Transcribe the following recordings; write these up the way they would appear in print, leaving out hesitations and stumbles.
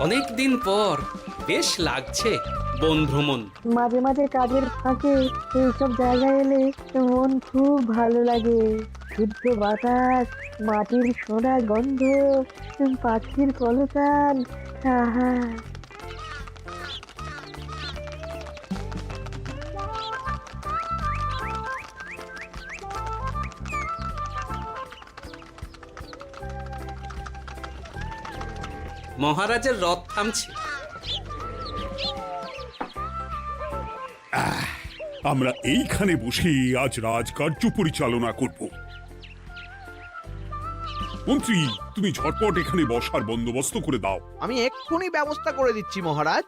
অনেক দিন পর বেশ লাগছে বন ভ্রমণ। মাঝে মাঝে কাজের ফাঁকে এইসব জায়গায় এলে মন খুব ভালো লাগে। শুদ্ধ বাতাস, মাটির সোনা গন্ধ, পাখির কলতান, আহা। মহারাজের রথ থামছে। আমরা এইখানে বসে আজ রাজকার্য পরিচালনা করব। মন্ত্রী, তুমি ঝটপট এখানে বসার বন্দোবস্ত করে দাও। আমি এক্ষুনি ব্যবস্থা করে দিচ্ছি মহারাজ।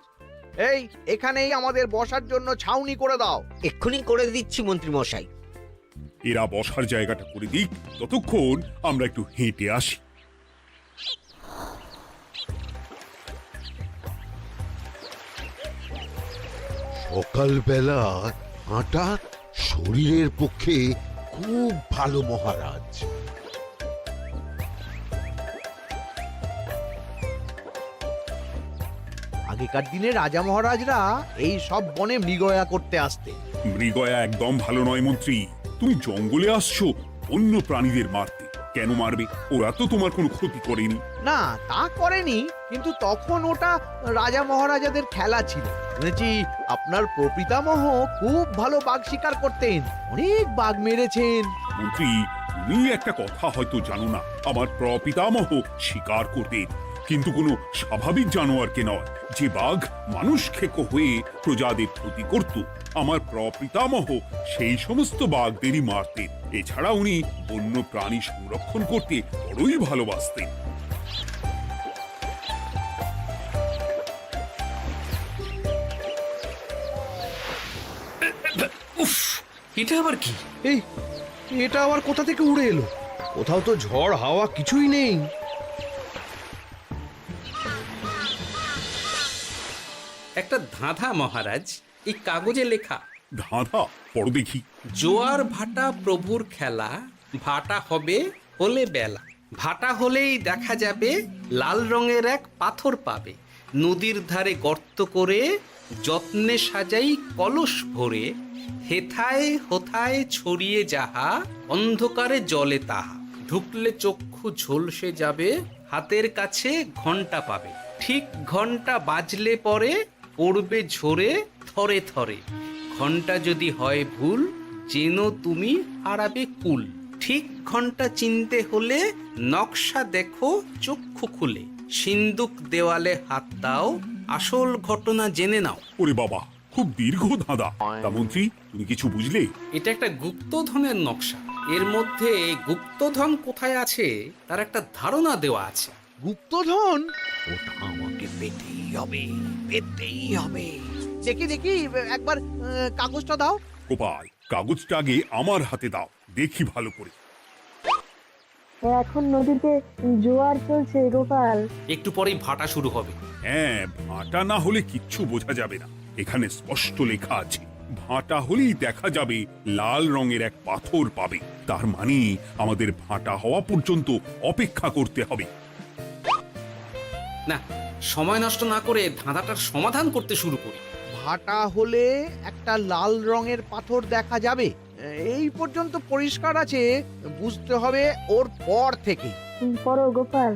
এই এখানেই আমাদের বসার জন্য ছাউনি করে দাও। এক্ষুনি করে দিচ্ছি মন্ত্রী মশাই। এরা বসার জায়গাটা করে দিক, ততক্ষণ আমরা একটু হেঁটে আসি। সকালবেলা হাঁটা শরীরের পক্ষে খুব ভালো মহারাজ। আগেকার দিনে রাজা মহারাজরা এই সব বনে মৃগয়া করতে আসতেন। মৃগয়া একদম ভালো নয় মন্ত্রী। তুমি জঙ্গলে আসছো অন্য প্রাণীদের মারতে। কেন মারবে? ওরা তো তোমার কোনো ক্ষতি করেনি। না, তা করেনি, কিন্তু তখন ওটা রাজা মহারাজাদের খেলা ছিল। শুনেছি আপনার প্রপিতামহ খুব ভালো বাঘ শিকার করতেন, অনেক বাঘ মেরেছেন। মন্ত্রী, তুমি একটা কথা হয়তো জানো না। আমার প্রপিতামহ শিকার করতেন, কিন্তু কোনো স্বাভাবিক জানোয়ারকে নয়। যে বাঘ মানুষ খেকো হয়ে প্রজাদের ক্ষতি করত, আমার প্রপিতামহ সেই সমস্ত বাঘদেরই মারতেন। এছাড়া উনি বন্য প্রাণী সংরক্ষণ করতে বড়ই ভালোবাসতেন। উফ, এটা আবার কি? এই এটা আবার কোথা থেকে উড়ে এলো? কোথাও তো ঝড় হাওয়া কিছুই নেই। একটা ধাঁধা মহারাজ, এই কাগজে লেখা। ধাঁধা? পড়ো দেখি। জোয়ার ভাটা প্রভুর খেলা, ভাটা হবে হলে বেলা। ভাটা হলেই দেখা যাবে লাল রঙের এক পাথর পাবে। নদীর ধারে গর্ত করে যত্নে সাজাই কলস ভরে। হেথায় হোথায় ছড়িয়ে যাহা, অন্ধকারে জলে তাহা। ঢুকলে চক্ষু ঝলসে যাবে, হাতের কাছে ঘন্টা পাবে। ঠিক ঘন্টা বাজলে পরে পড়বে ঝরে থরে থরে। ঘন্টা যদি হয় ভুল, যেন তুমি হারাবে কুল। ঠিক ঘন্টা চিনতে হলে নকশা দেখো চক্ষু খুলে। সিন্দুক দেওয়ালে হাত দাও, আসল ঘটনা জেনে নাও। ওরে বাবা, খুব দীর্ঘ ধাঁধা। তা মন্ত্রী, তুমি কিছু বুঝলে? এটা একটা গুপ্তধনের নকশা। এর মধ্যে গুপ্তধন কোথায় আছে তার একটা ধারণা দেওয়া আছে। গুপ্তধন? ওটা আমাকে পেতেই হবে, পেতেই হবে। দেখি দেখি, একবার কাগজটা দাও। গোপাল, কাগজটা আগে আমার হাতে দাও, দেখি ভালো করে। এখন নদীতে জোয়ার চলছে গোপাল। একটু পরেই ভাটা শুরু হবে। হ্যাঁ, ভাটা না হলে কিচ্ছু বোঝা যাবে না। এখানে স্পষ্ট লেখা আছে, ভাটা হলেই দেখা যাবে লাল রঙের এক পাথর পাবে। তার মানে আমাদের ভাটা হওয়া পর্যন্ত অপেক্ষা করতে হবে। না, সময় নষ্ট না করে ধাঁধাটার সমাধান করতে শুরু করি। ভাটা হলে একটা লাল রঙের পাথর দেখা যাবে, এই পর্যন্ত পরিষ্কার আছে। বুঝতে হবে ওর পর থেকে। পড়ো গোপাল,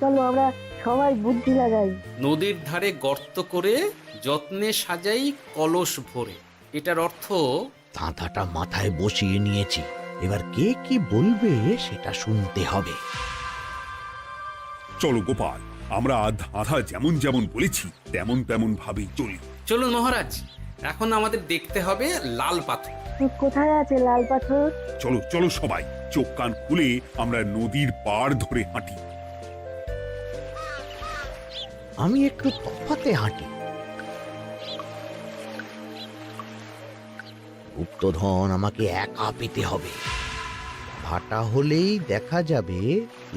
চলো আমরা সবাই বুদ্ধি লাগাই। নদীর ধারে গর্ত করে যত্নে সাজাই কলস ভরে। এটার অর্থ, ধাঁধাটা মাথায় বসিয়ে নিয়েছি, এবার কে কি বলবে সেটা শুনতে হবে। চলো গোপাল, আমরা ধাঁধা যেমন যেমন বলেছি তেমন তেমন ভাবেই চলি। চলুন মহারাজ, এখন আমাদের দেখতে হবে লাল পাথর। কোথায় আছে লাল পাথর? চলো চলো সবাই, চোখ কান খুলে আমরা নদীর পাড় ধরে হাঁটি। আমি একটু তফাতে হাঁটি। গুপ্তধন আমাকে একা পেতে হবে। ভাটা হলেই দেখা যাবে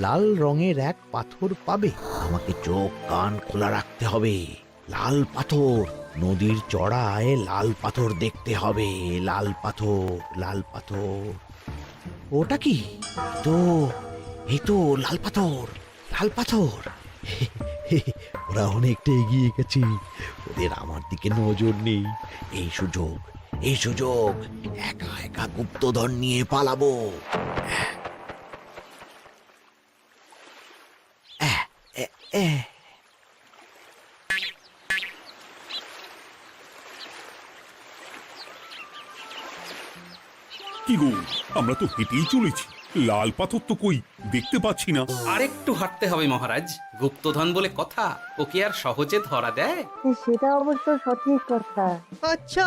লাল রঙের এক পাথর পাবে। আমাকে চোখ কান খোলা রাখতে হবে। লাল পাথর, নদীর চড়ায় লাল পাথর দেখতে হবে। লাল পাথর, লাল পাথর। ওটা কি? তো এই তো লাল পাথর, লাল পাথর। ওরা অনেকটা এগিয়ে গেছে, ওদের আমার দিকে নজর নেই। এই সুযোগ, এই সুযোগ, একা একা গুপ্তধন নিয়ে পালাবো। আহ, এ, এ। কি গো, আমরা তো হেঁটেই চলেছি, লাল পাথর তো কই দেখতে পাচ্ছি না। আরেকটু হাঁটতে হবে মহারাজ, গুপ্তধন বলে কথা, ওকে আর সহজে ধরা দেয়? সেটা অবশ্য সঠিক কথা। আচ্ছা,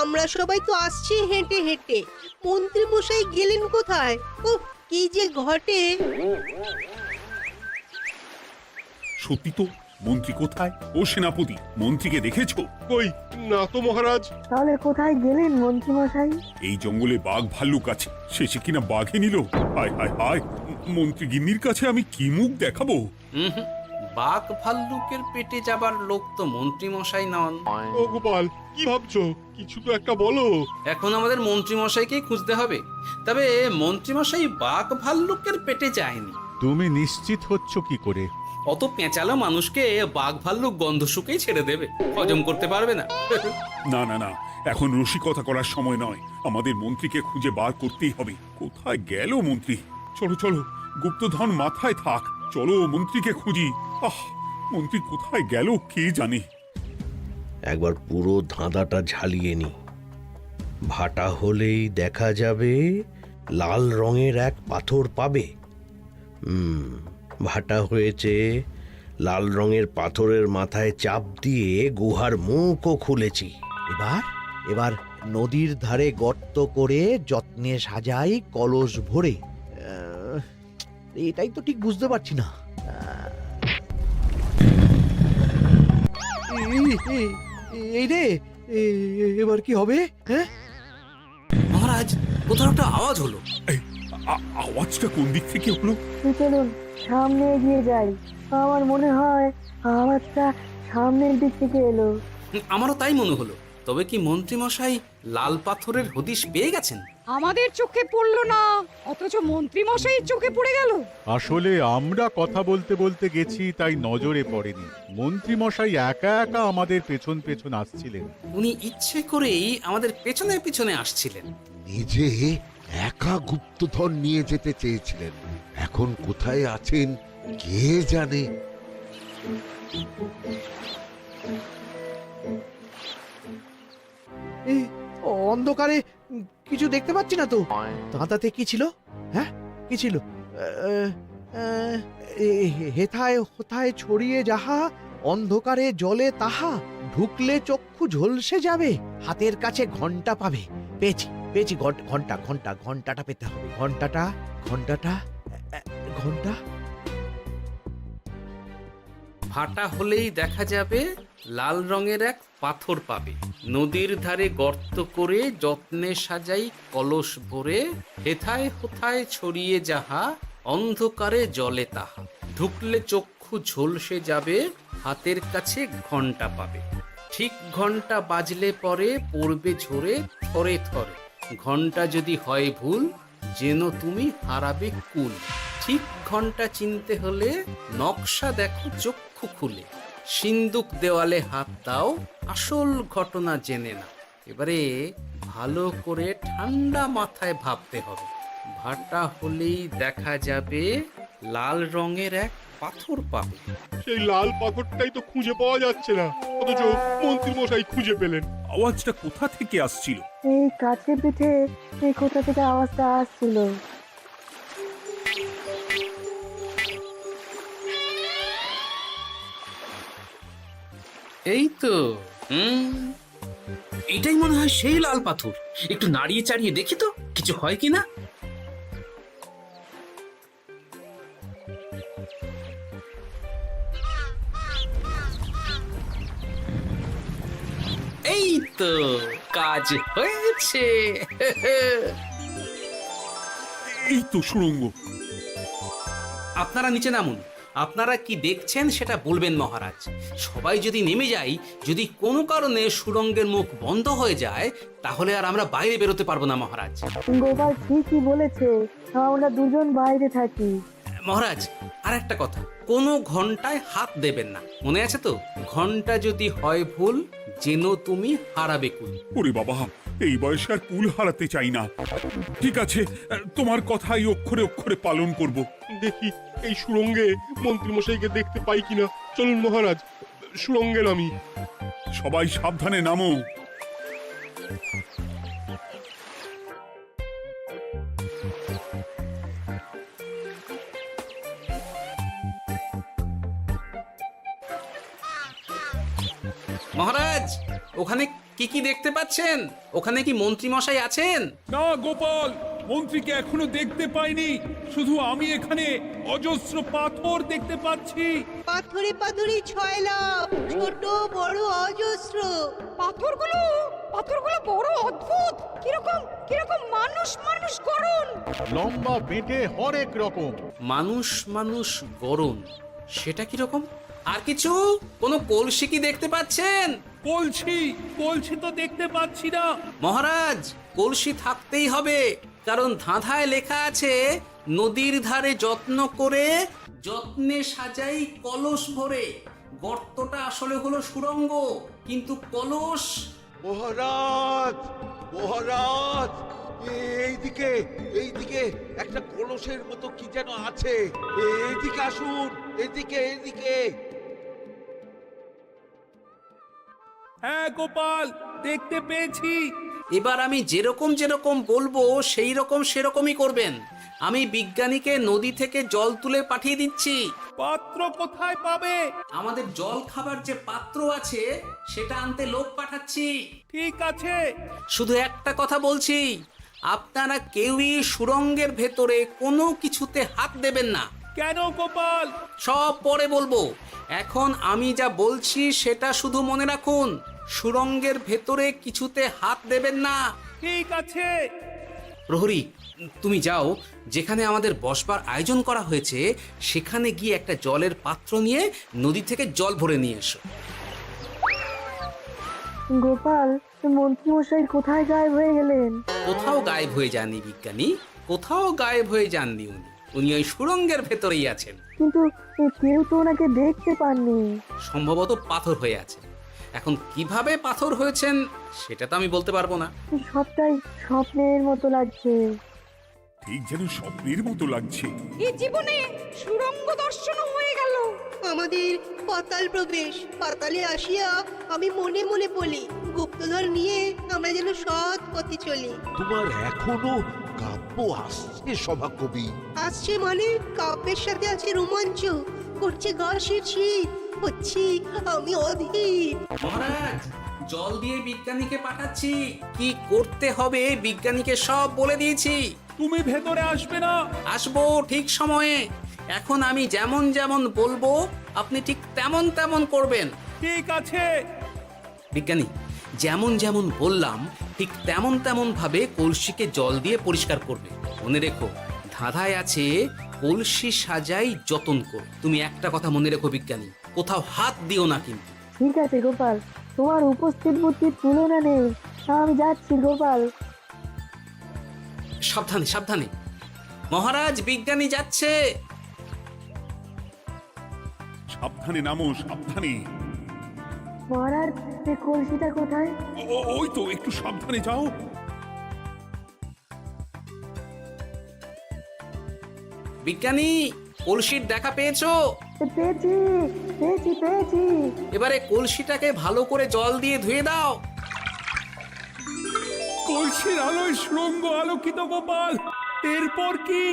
আমরা সবাই তো আসছি হেঁটে হেঁটে, মন্ত্রী মশাই গেলেন কোথায়? ও কি যে ঘটে! সত্যি তো, মন্ত্রী কোথায়? ও সেনাপতি, মন্ত্রীকে দেখেছো? কই না তো মহারাজ। তাহলে কোথায় গেলেন মন্ত্রী মশাই? এই জঙ্গলে বাঘ ভাল্লুক আছে, শেষে কিনা বাঘে নিল। হায় হায় হায়, মন্ত্রী গিন্নির কাছে আমি কি মুখ দেখাবো? হুম, বাঘ ভাল্লুকের পেটে যাবার লোক তো মন্ত্রী মশাই নন। ও গোপাল, কি ভাবছো? কিছু তো একটা বলো। এখন আমাদের মন্ত্রী মশাইকেই খুঁজতে হবে। তবে মন্ত্রী মশাই বাঘ ভাল্লুকের পেটে যায়নি। তুমি নিশ্চিত হচ্ছ কি করে? অত পেঁচালো মানুষকে বাঘ ভাল্লুক গন্ধ শুকেই ছেড়ে দেবে, হজম করতে পারবে না। না না না, এখন রসিকতা করার সময় নয়, আমাদের মন্ত্রীকে খুঁজে বার করতেই হবে। কোথায় গেল মন্ত্রী? চলো চলো, গুপ্তধন মাথায় থাক, চলো মন্ত্রীকে খুঁজি। আহ, মন্ত্রী কোথায় গেল কে জানে। একবার পুরো ধাঁধাটা ঝালিয়ে নি। ভাটা হলেই দেখা যাবে লাল রঙের এক পাথর পাবে। ভাটা হয়েছে, লাল রঙের পাথরের মাথায় চাপ দিয়ে গুহার মুখও খুলেছি। এবার এবার নদীর ধারে গর্ত করে যত্নে সাজাই কলস ভরে। এটাই তো ঠিক বুঝতে পারছি না। এই রে, এবার কি হবে? হ্যাঁ, মহারাজ, কোথাও একটা আওয়াজ হলো। এই, আওয়াজটা কোন দিক থেকে হলো? চলুন সামনে এগিয়ে যাই। আমার মনে হয় আওয়াজটা সামনের দিক থেকে এলো। আমারও তাই মনে হলো। তবে কি মন্ত্রী মশাই লাল পাথরের হদিশ পেয়ে গেছেন? আমাদের চোখে পড়লো না, অথচ মন্ত্রী মশাইয়ের চোখে পড়ে গেল। আসলে আমরা কথা বলতে বলতে গেছি, তাই নজরে পড়েনি। মন্ত্রী মশাই একা একা আমাদের পেছন পেছন আসছিলেন। উনি ইচ্ছে করেই আমাদের পেছনে পেছনে আসছিলেন। নিজে একা গুপ্তধন নিয়ে যেতে চেয়েছিলেন, এখন কোথায় আছেন কে জানে। এই অন্ধকারে কিছু দেখতে পাচ্ছি না তো। ধাঁধাতে কি ছিল? হ্যাঁ, কি ছিল? হেথায় হোথায় ছড়িয়ে যাহা, অন্ধকারে জলে তাহা, ঢুকলে চক্ষু ঝলসে যাবে, হাতের কাছে ঘন্টা পাবে। পেয়েছি পেয়েছি, ঘন্টা ঘন্টা ঘন্টাটা পেতে হবে। ঘন্টাটা ঘন্টাটা ঘন্টা। ভাটা হলেই দেখা যাবে লাল রঙের এক পাথর পাবে, নদীর ধারে গর্ত করে যত্নে সাজাই কলস ভরে, হেথায় হোথায় ছড়িয়ে যাহা, অন্ধকারে জলে তাহা, ঢুকলে চক্ষু ঝলসে যাবে, হাতের কাছে ঘন্টা পাবে। ঠিক ঘন্টা বাজলে পরে পড়বে ঝরে থরে থরে, ঘন্টা যদি হয় ভুল যেন তুমি হারাবে কুল। ঠিক ঘন্টা চিনতে হলে নকশা দেখো চক্ষু খুলে, সিন্দুক দেওয়ালে হাত দাও, আসল ঘটনা জেনে না। এবারে ভালো করে ঠান্ডা মাথায় ভাবতে হবে। ভাটা হলেই দেখা যাবে লাল রঙের এক পাথর পাবে। সেই লাল পাথরটাই তো খুঁজে পাওয়া যাচ্ছে না, অথচ মন্ত্রী মশাই খুঁজে পেলেন। আওয়াজটা কোথা থেকে আসছিল? এই কাছে পিঠে এই কোথা থেকে আওয়াজটা আসছিল। এই তো, এটাই মনে হয় সেই লাল পাথর। একটু নাড়িয়ে চাড়িয়ে দেখি তো কিছু হয় কিনা। এই তো, কাজ হয়েছে। এই তো সুড়ঙ্গ। আপনারা নিচে নামুন। আপনারা কি দেখছেন সেটা বলবেন মহারাজ। সবাই যদি নেমে যাই, যদি কোনো কারণে সুড়ঙ্গের মুখ বন্ধ হয়ে যায়, তাহলে আর আমরা বাইরে বেরোতে পারবো না মহারাজ। গোপাল ঠিকই বলেছে, আমরা দুজন বাইরে থাকি। মহারাজ আর একটা কথা, কোনো ঘন্টায় হাত দেবেন না, মনে আছে তো? ঘন্টা যদি হয় ভুল, যেন তুমি হারাবে কুল। ওরে বাবা, এই বয়সে আর কুল হারাতে চাই না। ঠিক আছে, তোমার কথাই অক্ষরে অক্ষরে পালন করব। দেখি এই সুরঙ্গে মন্ত্রীমশাইকে দেখতে পাই কিনা। চলুন মহারাজ, সুরঙ্গে নামি। সবাই সাবধানে নামো। মহারাজ, ওখানে কি কি দেখতে পাচ্ছেন? ওখানে কি মন্ত্রী মশাই আছেন? না গোপাল, মন্ত্রীকে এখনো দেখতে পাইনি। শুধু আমি এখানে অজস্র পাথর দেখতে পাচ্ছি। পাথরে পাথরে ছয় লাভ, ছোট বড় অজস্র। পাথরগুলো বড় অদ্ভুত, কিরকম কিরকম মানুষ মানুষ গড়ন। লম্বা বেঁটে হরেক রকম। মানুষ মানুষ গরম, সেটা কি রকম? আর কিছু? কোনো কলসি কি দেখতে পাচ্ছেন? কলসি তো দেখতে পাচ্ছি না। মহারাজ, কলসি থাকতেই হবে, কারণ ধাঁধায় লেখা আছে নদীর ধারে যত্ন করে যত্নে সাজাই কলস ভরে। গর্তটা আসলে হলো সুড়ঙ্গ, কিন্তু কলস। মহারাজ, মহারাজ, এইদিকে এইদিকে একটা কলসের মতো কি যেন আছে। এইদিকে আসুন, এদিকে এদিকে। হ্যাঁ গোপাল, দেখতে পেয়েছি। এবার আমি যেরকম যেরকম বলবো সেই রকম সেরকমই করবেন। আমি বিজ্ঞানীকে নদী থেকে জল তুলে পাঠিয়ে দিচ্ছি। পাত্র কোথায় পাবে? আমাদের জল খাবার যে পাত্র আছে সেটা আনতে লোক পাঠাচ্ছি। ঠিক আছে। শুধু একটা কথা বলছি, আপনারা কেউই সুড়ঙ্গের ভেতরে কোনো কিছুতে হাত দেবেন না। কেন গোপাল? সব পরে বলবো, এখন আমি যা বলছি সেটা শুধু মনে রাখুন। সুড়ঙ্গের ভেতরে কিছুতে হাত দেবেন না। ঠিক আছে। প্রহরী, তুমি যাও, যেখানে আমাদের বসবার আয়োজন করা হয়েছে সেখানে গিয়ে একটা জলের পাত্র নিয়ে নদী থেকে জল ভরে নিয়ে এসো। গোপাল, মন্ত্রী মশাই কোথায় গায়েব হয়ে গেলেন? কোথাও গায়েব হয়ে যাননি বিজ্ঞানী, কোথাও গায়েব হয়ে যাননি উনি। উনি ওই সুড়ঙ্গের ভেতরেই আছেন। কিন্তু কেউ তো ওনাকে দেখতে পাননি। সম্ভবত পাথর হয়ে আছে। এখন কিভাবে পাথর হয়েছেন সেটা তো আমি বলতে পারবো না। সবটাই স্বপ্নের মতো লাগছে। ঠিক যেন স্বপ্নের মতো লাগছে। এই জীবনে সুরঙ্গ দর্শন হয়ে গেল। আমাদের পাতাল প্রবেশ। পাতালে আসিয়া আমি মনে মনে বলি, গুপ্তধন নিয়ে আমরা যেন সৎ পথে চলি। তোমার এখনো কাব্য আসছে সভাকবি? আসছে মানে কাব্যের সাথে আছে রোমাঞ্চ, করছে গা শীত, হচ্ছি আমি অধীর। মহারাজ, জল দিয়ে বিজ্ঞানীকে পাঠাচ্ছি। কি করতে হবে বিজ্ঞানীকে সব বলে দিয়েছি। তুমি ভেতরে আসবে না? আসবো ঠিক সময়ে। এখন আমি যেমন যেমন বলবো আপনি ঠিক তেমন তেমন করবেন। ঠিক আছে। বিজ্ঞানী, যেমন যেমন বললাম ঠিক তেমন তেমন ভাবে কলসিকে জল দিয়ে পরিষ্কার করবে। মনে রেখো, ধাঁধায় আছে কলসি সাজাই যতন কর। তুমি একটা কথা মনে রেখো বিজ্ঞানী, কোথাও হাত দিও না কিন্তু। ঠিক আছে গোপাল, তোমার উপস্থিত বুদ্ধির তুলনা নেই। আমি যাচ্ছি গোপাল। সাবধানে সাবধানে। মহারাজ, বিজ্ঞানী যাচ্ছে। সাবধানে নামো, সাবধানে। মহারাজ, এই কলসিটা কোথায়? ওই তো, একটু সাবধানে যাও। বিজ্ঞানী, কলসির দেখা পেয়েছো? পেয়েছি পেয়েছি পেয়েছি। এবারে কলসিটাকে ভালো করে জল দিয়ে ধুয়ে দাও। কলসির আলোয় সুড়ঙ্গ আলোকিত গোপাল। এরপর কি?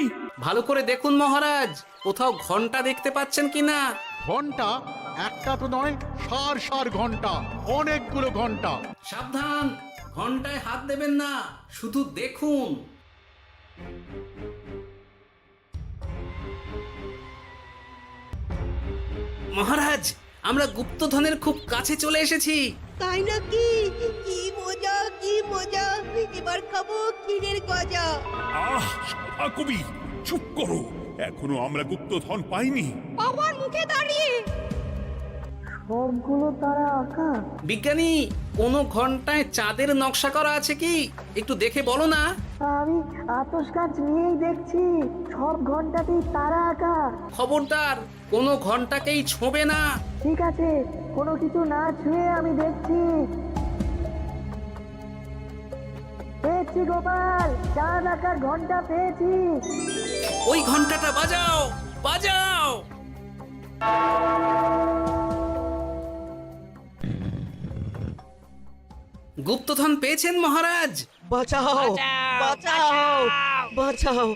ভালো করে দেখুন মহারাজ, কোথাও ঘন্টা দেখতে পাচ্ছেন কিনা। ঘন্টা একটা তো নয়, সার সার ঘন্টা, অনেকগুলো ঘন্টা। সাবধান, ঘন্টায় হাত দেবেন না, শুধু দেখুন। মহারাজ, আমরা গুপ্তধনের খুব কাছে চলে এসেছি। তাই নাকি? কি মজা কি মজা, এবার খাবো ক্ষীরের গজা। আহ, সভাকবি চুপ করো। এখনো আমরা গুপ্তধন পাইনি। বাবার মুখে দাঁড়িয়ে সবগুলো তারা আঁকা। বিজ্ঞানী, কোনো ঘন্টায় চাঁদের নকশা করা আছে কি? একটু দেখে বলো না। আমি আতস কাজ নিয়েই দেখছি, সব ঘন্টাতেই তারা আঁকা। খবরদার, কোনো ঘন্টাকেই ছোঁবে না। ঠিক আছে, কোনো কিছু না ছুঁয়ে আমি দেখছি। পেয়েছি গোপাল, চাঁদ আঁকার ঘন্টা পেয়েছি। ওই ঘন্টাটা বাজাও, বাজাও। গুপ্তধন পেয়েছেন মহারাজ? বাঁচাও, বাঁচাও, বাঁচাও।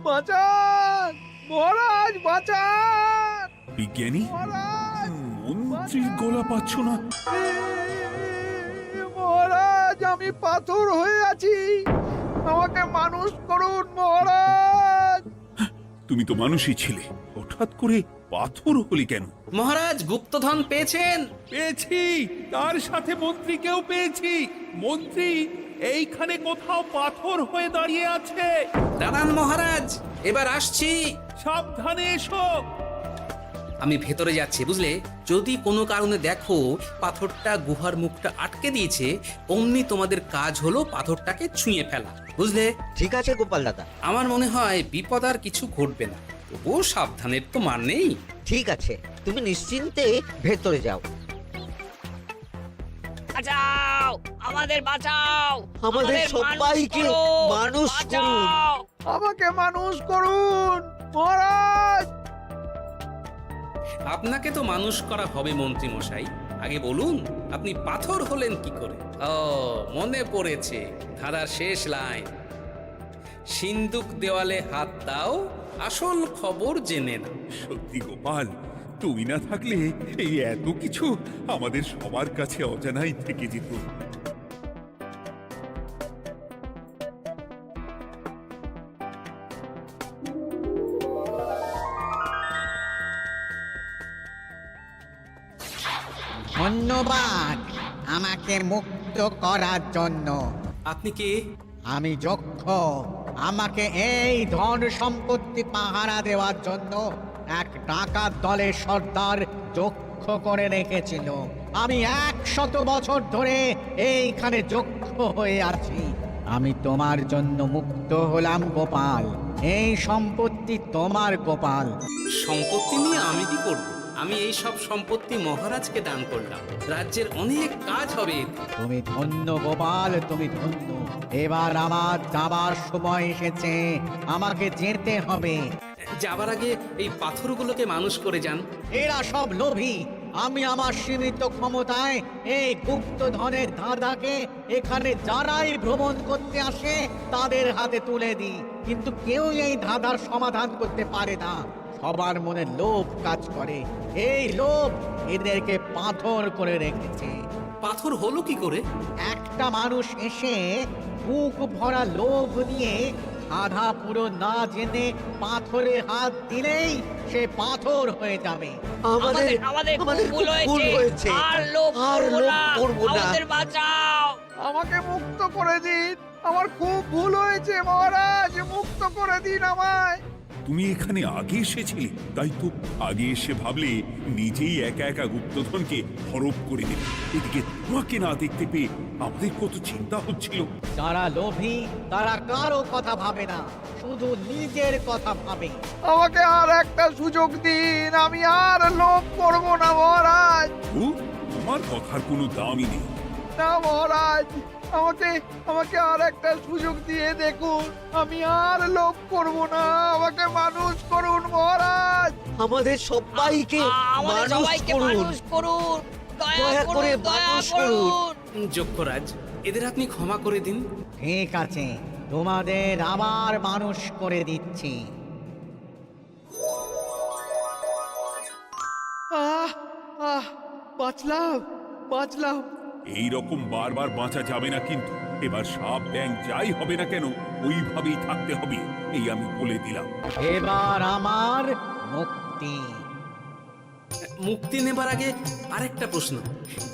বাঁচান মহারাজ, বাঁচান বিজ্ঞানী, মহারাজ, মন্ত্রীর গলা পাচ্ছ না? মহারাজ, আমি পাথর হয়ে আছি, আমাকে মানুষ করুন মহারাজ। তুমি তো মানুষই ছিলে, হঠাৎ করে পাথর হলি কেন? মহারাজ, গুপ্তধন পেয়েছেন? পেয়েছি, তার সাথে মন্ত্রীকেও পেয়েছি। মন্ত্রী এইখানে কোথাও পাথর হয়ে দাঁড়িয়ে আছে। দাঁড়ান মহারাজ, এবার আসছি। সাবধানে এসো। আমি ভেতরে যাচ্ছি, বুঝলে? যদি কোনো কারণে দেখো পাথরটা গুহার মুখটা আটকে দিয়েছে, অমনি তোমাদের কাজ হলো পাথরটাকে ছুঁয়ে ফেলা, বুঝলে? ঠিক আছে গোপাল দাদা। আমার মনে হয় বিপদ আর কিছু ঘটবে না, তবুও সাবধানের তো মান নেই। ঠিক আছে, তুমি নিশ্চিন্তে ভেতরে যাও। বাঁচাও, আমাদের বাঁচাও, আমাদের সবাইকে মানুষ করুন। আমাকে মানুষ করুন মহারাজ। আপনাকে তো মানুষ করা হবে মন্ত্রী মশাই। আগে বলুন, আপনি পাথর হলেন কি করে? ও, মনে পড়েছে, ধারার শেষ লাইন, সিন্দুক দেওয়ালে হাত দাও, আসল খবর জেনে না। সত্যি গোপাল, তুমি না থাকলে এই এত কিছু আমাদের সবার কাছে অজানাই থেকে যেত। ধন্যবাদ আমাকে মুক্ত করার জন্য। আপনি কে? আমি যক্ষ। আমাকে এই ধন সম্পত্তি পাহারা দেওয়ার জন্য এক ডাকাত দলের সর্দার যক্ষ করে রেখেছিল। আমি 100 বছর ধরে এইখানে যক্ষ হয়ে আছি। আমি তোমার জন্য মুক্ত হলাম গোপাল। এই সম্পত্তি তোমার গোপাল। সম্পত্তি নিয়ে আমি কি করব? আমি এই সব সম্পত্তি মহারাজকে দান করলাম, রাজ্যের অনেক কাজ হবে এতে। তুমি ধন্য গোপাল, তুমি ধন্য। এবার আমার যাবার সময় এসেছে, আমাকে যেতে হবে। যাবার আগে এই পাথরগুলোকে মানুষ করে যান। এরা সব লোভী। আমি আমার সীমিত ক্ষমতায় এই গুপ্তধনের ধাঁধাকে এখানে যারাই ভ্রমণ করতে আসে তাদের হাতে তুলে দিই, কিন্তু কেউ এই ধাঁধার সমাধান করতে পারে না। সবার মনে লোভ কাজ করে, এই লোভ এদেরকে পাথর করে রেখেছে। পাথর হলো কি করে? একটা মানুষ এসে বুক ভরা লোভ নিয়ে আধা পুরো না জেনে পাথরে হাত দিলেই সে পাথর হয়ে যাবে। আমাদের ভুল হয়েছে, আর লোভ করবো না, আমাদের বাঁচাও। আমাকে মুক্ত করে দিন, আমার খুব ভুল হয়েছে মহারাজ, মুক্ত করে দিন আমায়। তুমি এখানে আগে এসেছিলে, তাই তো আগে এসে ভাবলে নিজেই একা একা গুপ্তধনকে হরপ করে দেবে। এদিকে তোমাকে না দেখতে পেয়ে আমাদের কত চিন্তা হচ্ছিল। যারা লোভী তারা কারো কথা ভাবে না, শুধু নিজের কথা ভাবে। আমাকে আর একটা সুযোগ দিন, আমি আর লোভ করব না মহারাজ। ও, তোমার কথার কোনো দামই নেই। না মহারাজ, আমাকে আর একটা সুযোগ দিয়ে দেখুন, আমি আর লোভ করব না, আমাকে মানুষ করুন মহারাজ। আমাদের সবাইকে মানুষ করুন, দয়া করে মানুষ করুন। যক্ষরাজ, এদের আপনি ক্ষমা করে দিন। ঠিক আছে, তোমাদের আবার মানুষ করে দিচ্ছি। বাঁচলাম। এই রকম বারবার বাঁচা যাবে না, কিন্তু এবার সাপ ব্যাং যাই হবে না কেন ওইভাবেই থাকতে হবে, এই আমি বলে দিলাম। এবার আমার মুক্তি। মুক্তি নেবার আগে আরেকটা প্রশ্ন,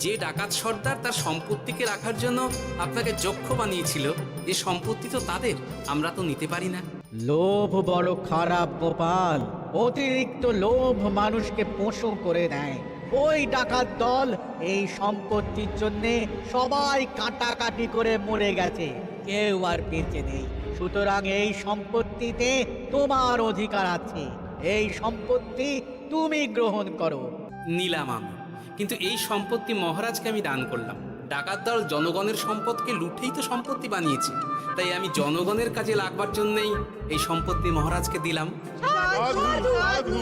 যে ডাকাত সর্দার তার সম্পত্তিকে রাখার জন্য আপনাকে যক্ষ বানিয়েছিল, এই সম্পত্তি তো তাদের, আমরা তো নিতে পারি না। লোভ বড় খারাপ গোপাল। অতিরিক্ত লোভ মানুষকে পশু করে দেয়। ওই ডাকাত দল এই সম্পত্তির জন্য সবাই কাটাকাটি করে মরে গেছে, কেউ আর বেঁচে নেই। সুতরাং এই সম্পত্তিতে তোমার অধিকার আছে, এই সম্পত্তি তুমি গ্রহণ করো। নিলাম আমি, কিন্তু এই সম্পত্তি মহারাজকে আমি দান করলাম। ডাকাত দল জনগণের সম্পদকে লুঠেই তো সম্পত্তি বানিয়েছে, তাই আমি জনগণের কাজে লাগবার জন্যই এই সম্পত্তি মহারাজকে দিলাম। সাধু সাধু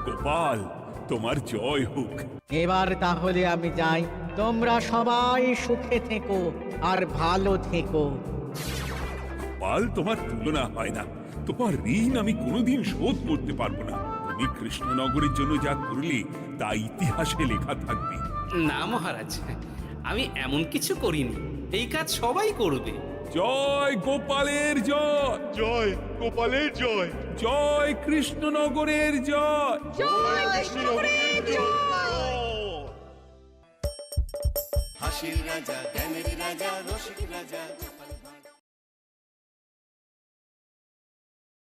গোপাল, তোমার জয় হোক। এবার তাহলে আমি যাই, তোমরা সবাই সুখে থেকো আর ভালো থেকো। গোপাল, তোমার তুলনা হয় না। তোমার ঋণ আমি কোনোদিন শোধ করতে পারবো না। তুমি কৃষ্ণনগরের জন্য যা করলে তা ইতিহাসে লেখা থাকবে। না মহারাজ, আমি এমন কিছু করিনি, এই কাজ সবাই করবে। জয় গোপালের জয়, জয় গোপালের জয়, জয় কৃষ্ণনগরের জয়। জয় কৃষ্ণনগরের জয়। হাসির রাজা, জ্ঞানের রাজা, রসিক রাজা।